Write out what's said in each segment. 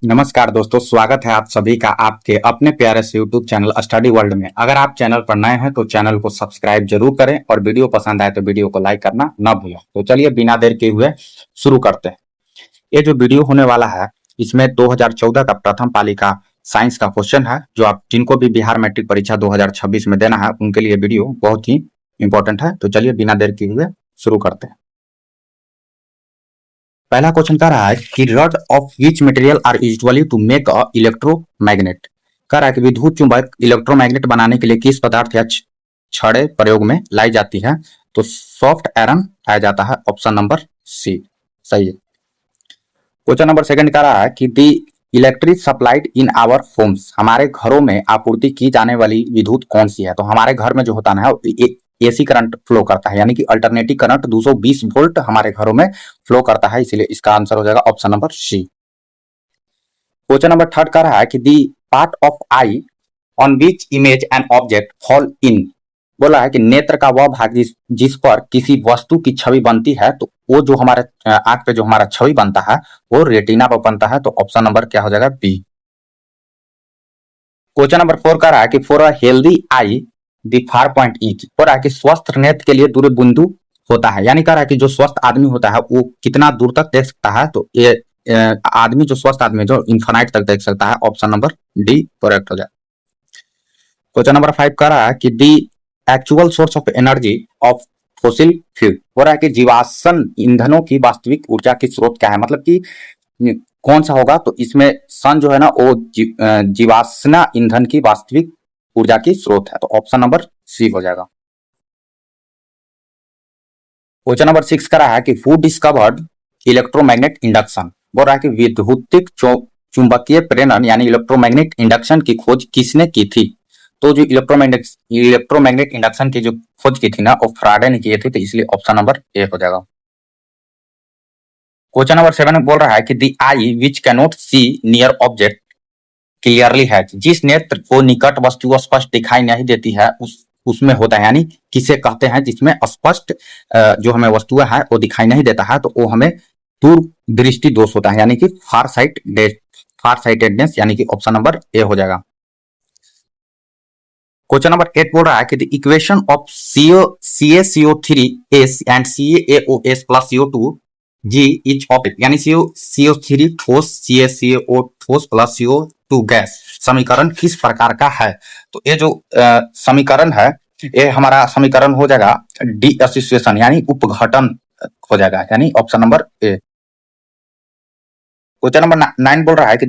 नमस्कार दोस्तों, स्वागत है आप सभी का आपके अपने प्यारे से यूट्यूब चैनल स्टडी वर्ल्ड में। अगर आप चैनल पर नए हैं तो चैनल को सब्सक्राइब जरूर करें और वीडियो पसंद आए तो वीडियो को लाइक करना न भूलें। तो चलिए बिना देर के हुए शुरू करते हैं। ये जो वीडियो होने वाला है इसमें 2014 का प्रथम पाली का साइंस का क्वेश्चन है, जो आप जिनको भी बिहार मैट्रिक परीक्षा 2026 में देना है उनके लिए वीडियो बहुत ही इंपॉर्टेंट है। तो चलिए बिना देर के हुए शुरू करते हैं। पहला क्वेश्चन कह रहा है कि rod of which material are usually to make a electromagnet. कह रहा है कि विद्युत चुंबक इलेक्ट्रोमैग्नेट बनाने के लिए किस पदार्थ या छड़े प्रयोग में लाई जाती है। तो सॉफ्ट आयरन पाया जाता है, ऑप्शन नंबर सी सही है। क्वेश्चन नंबर सेकंड कह रहा है कि the electric supplied in our homes, हमारे घरों में आपूर्ति की जाने वाली विद्युत कौन सी है। तो हमारे घर में जो होता है एसी करंट फ्लो करता है, यानी कि अल्टरनेटिव करंट 220 वोल्ट हमारे घरों में फ्लो करता है, इसीलिए इसका आंसर हो जाएगा option number C. Question number third का रहा है कि the part of eye on which image and object fall in. बोला है कि नेत्र का वह भाग जिस पर किसी वस्तु की छवि बनती है, तो वो जो हमारे आंख पे जो हमारा छवि बनता है वो रेटिना पर बनता है, तो ऑप्शन नंबर क्या हो जाएगा बी। क्वेश्चन नंबर 4 का रहा है कि for a healthy I the far point is. हो रहा है कि स्वस्थ नेत्र के लिए दूर बिंदु होता है, यानी कह रहा है कि जो स्वस्थ आदमी होता है वो कितना दूर तक देख सकता है। तो ये आदमी जो स्वस्थ आदमी जो इन्फानाइट तक देख सकता है, ऑप्शन नंबर डी करेक्ट हो जाए। क्वेश्चन नंबर 5 कह रहा है कि the actual source of energy of fossil fuel. हो रहा है कि जीवाश्म ईंधनों की वास्तविक ऊर्जा की स्रोत क्या है, मतलब कि कौन सा होगा। तो इसमें सन जो है ना वो जीवाश्म ईंधन की वास्तविक ऊर्जा की स्रोत है, तो ऑप्शन नंबर सी हो जाएगा। क्वेश्चन नंबर 6 का रहा है कि हु डिस्कवर्ड इलेक्ट्रोमैग्नेट इंडक्शन। बोल रहा है कि विद्युतिक चुंबकीय प्रेरण यानी इलेक्ट्रोमैग्नेट इंडक्शन की खोज किसने की थी। तो जो इलेक्ट्रोमैग्नेट इंडक्शन की जो खोज की थी ना वो फ्राडे ने की थी, तो इसलिए ऑप्शन नंबर ए हो जाएगा। क्वेश्चन नंबर 7 बोल रहा है कि the eye which can not see near object clearly है। जिस नेत्र को निकट वस्तु स्पष्ट दिखाई नहीं देती है उसमें होता है, यानी किसे कहते हैं जिसमें स्पष्ट जो हमें वस्तुएं है वो दिखाई नहीं देता है, तो वो हमें दूर दृष्टि दोष होता है, यानी कि फार साइटेडनेस, यानी कि ऑप्शन नंबर ए हो जाएगा। क्वेश्चन नंबर 8 बोल रहा है कि the equation of CaCO3S and CaOS plus CO2 G is of, यानी CO3 ठोस CaCO ठोस प्लस CO2 गैस समीकरण किस प्रकार का है। तो ये जो समीकरण है ये हमारा समीकरण हो जाएगा डी एसोसिएशन, यानी उपघटन हो जाएगा, यानी option number A. Question number 9 बोल रहा है कि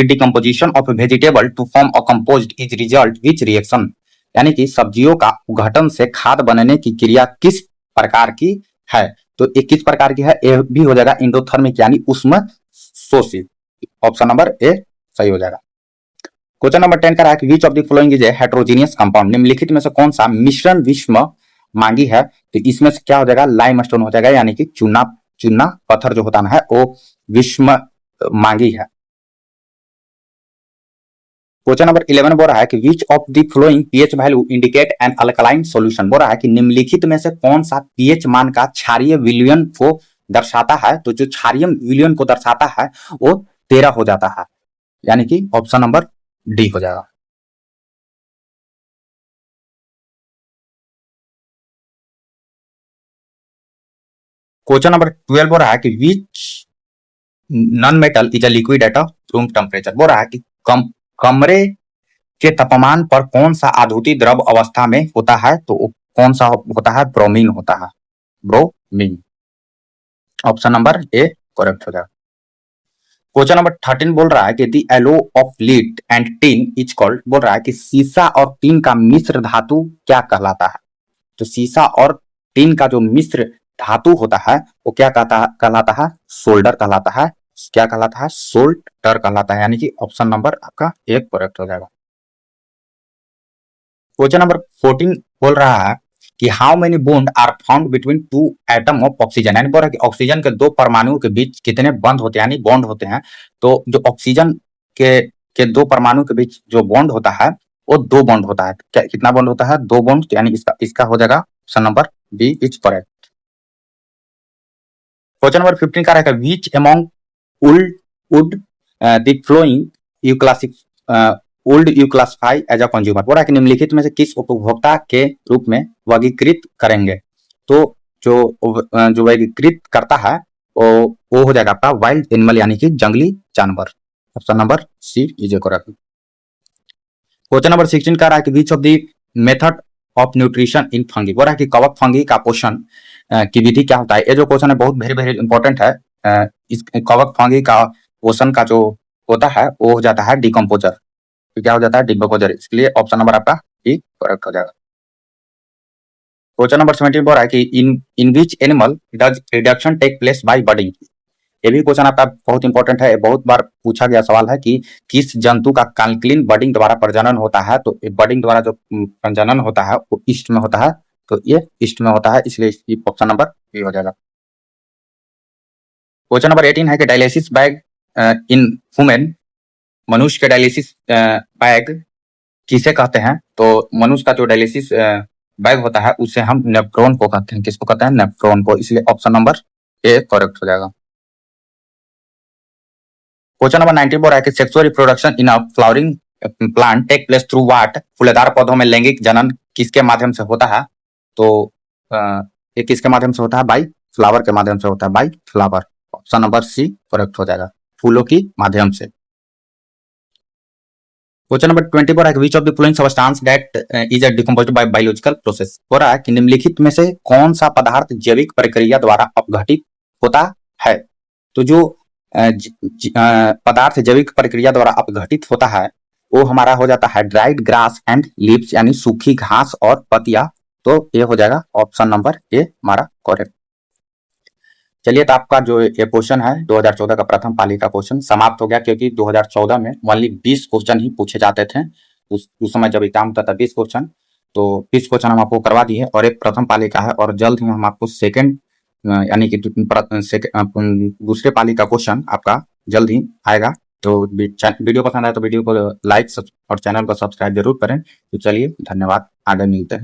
decomposition of vegetable to form a compost is result which reaction, यानी कि सब्जियों का उद्घटन से खाद बनने की क्रिया किस प्रकार की है। तो ये किस प्रकार की है, ये भी हो जाएगा इंडोथर्मिक, यानी उष्म शोषित, ऑप्शन नंबर ए सही हो जाएगा। क्वेश्चन नंबर 10 का रहा है कि which of the following is a heterogeneous compound. निम्नलिखित में से कौन सा मिश्रण विषम मांगी है। तो इसमें से क्या हो जाएगा लाइमस्टोन हो जाएगा, यानी कि चूना पत्थर जो होता है वो विषम मांगी है। क्वेश्चन नंबर 11 बोल रहा है कि which of the flowing pH value indicate N alkaline solution. बोल रहा है कि निम्नलिखित में से कौन सा पीएच मान का क्षारीय विलयन को दर्शाता है। तो जो क्षारीय विलयन को दर्शाता है वो 13 हो जाता है, यानी कि ऑप्शन नंबर डी हो जाएगा। क्वेश्चन नंबर 12 बोल रहा है कि which non metal is a liquid at a room temperature. बोल रहा है कि कमरे के तापमान पर कौन सा आधुति द्रव अवस्था में होता है। तो कौन सा होता है, ब्रोमीन होता है, bromine, option number A correct हो जाएगा। क्वेश्चन नंबर 13 बोल रहा है कि the alloy of lead and tin is called. बोल रहा है कि सीसा और टिन का मिश्र धातु क्या कहलाता है। तो सीसा और टिन का जो मिश्र धातु होता है वो क्या कहलाता है, सोल्डर कहलाता है। क्या कहलाता है, सोल्डर कहलाता है, यानी कि ऑप्शन नंबर आपका एक करेक्ट हो जाएगा। क्वेश्चन नंबर 14 बोल रहा है कि how many bond are found between two atom of oxygen, यानी बोल रहा है कि ऑक्सीजन के दो परमाणुओं के बीच कितने बंध होते हैं, यानी बॉन्ड होते हैं। तो जो ऑक्सीजन के दो परमाणु के बीच जो बॉन्ड होता है वो दो बॉन्ड होता है। क्या कितना बॉन्ड होता है, दो बॉन्ड, यानी इसका हो जाएगा option number B is correct. Question number 15 का रहेगा which among would the following you classic old you classify as a consumer. बोला कि निम्नलिखित में से किस उपभोक्ता के रूप में वर्गीकृत करेंगे। तो जो वर्गीकृत करता है वो हो जाएगा आपका वाइल्ड एनिमल यानी कि जंगली जानवर। Option number C is correct. Question number 16 कह रहा है कि which of the method of nutrition in fungi. बोल रहा है कि कवक फंगी का पोषण की विधि क्या होता है। ये जो क्वेश्चन है बहुत वेरी वेरी इंपॉर्टेंट है। इस कवक फंगी का पोषण का जो होता है वो हो जाता है डिकम्पोजर। तो क्या हो जाता है डिकम्पोजर। इसलिए ऑप्शन नंबर आपका ई करेक्ट हो जाएगा। क्वेश्चन नंबर 17 बोल रहा है कि in which animal does reduction take place by budding. ये भी क्वेश्चन आपका बहुत इंपॉर्टेंट है। बहुत बार पूछा गया सवाल है कि किस जंतु का काल्क्लिन बडिंग द्वारा प्रजनन होता है। तो बडिंग द्वारा जो प्रजनन होता है वो ईस्ट में होता है। तो ये ईस्ट में होता है, इसलिए ऑप्शन नंबर बी हो जाएगा। क्वेश्चन नंबर 18 है कि डायलिसिस बैग इन वुमेन, मनुष्य के डायलिसिस बैग किसे कहते हैं। तो मनुष्य का जो डायलिसिस बैग होता है उसे हम नेफ्रॉन को कहते हैं। किसको कहते हैं? नेफ्रॉन को। इसलिए ऑप्शन नंबर ए करेक्ट हो जाएगा। क्वेश्चन नंबर 19 बोल रहा है कि sexual reproduction in a flowering plant take place through what. फूलेदार पौधों में लैंगिक जनन किसके माध्यम से होता है। तो ये किसके माध्यम से होता है? बाई फ्लावर के माध्यम से होता है, by flower. Option number C correct हो जाएगा, फूलों की माध्यम से। क्वेश्चन नंबर 20 बोल रहा है कि which of the following substance that is decomposed bye biological process. बोल रहा है कि निम्नलिखित में से कौन सा पदार्थ जैविक प्रक्रिया द्वारा अपघटित होता है। तो जो पदार्थ जैविक प्रक्रिया द्वारा अपघटित होता है वो हमारा हो जाता है ड्राइड ग्रास एंड लीव्स यानी सूखी घास और पत्तियां। तो ये हो जाएगा ऑप्शन नंबर ए हमारा करेक्ट। चलिए, तो आपका जो ये क्वेश्चन है 2014 का प्रथम पाली का क्वेश्चन समाप्त हो गया, क्योंकि 2014 में ओनली 20 क्वेश्चन ही पूछे जाते थे। उस समय जब एग्जाम होता था 20 क्वेश्चन, तो 20 क्वेश्चन हम आपको करवा दिए और एक प्रथम पाली का है। और जल्द ही हम आपको सेकंड यानी कि दूसरे पाली का क्वेश्चन आपका जल्द ही आएगा। तो वीडियो पसंद आए तो वीडियो को लाइक और चैनल को सब्सक्राइब जरूर करें। तो चलिए, धन्यवाद, आगे मिलते हैं।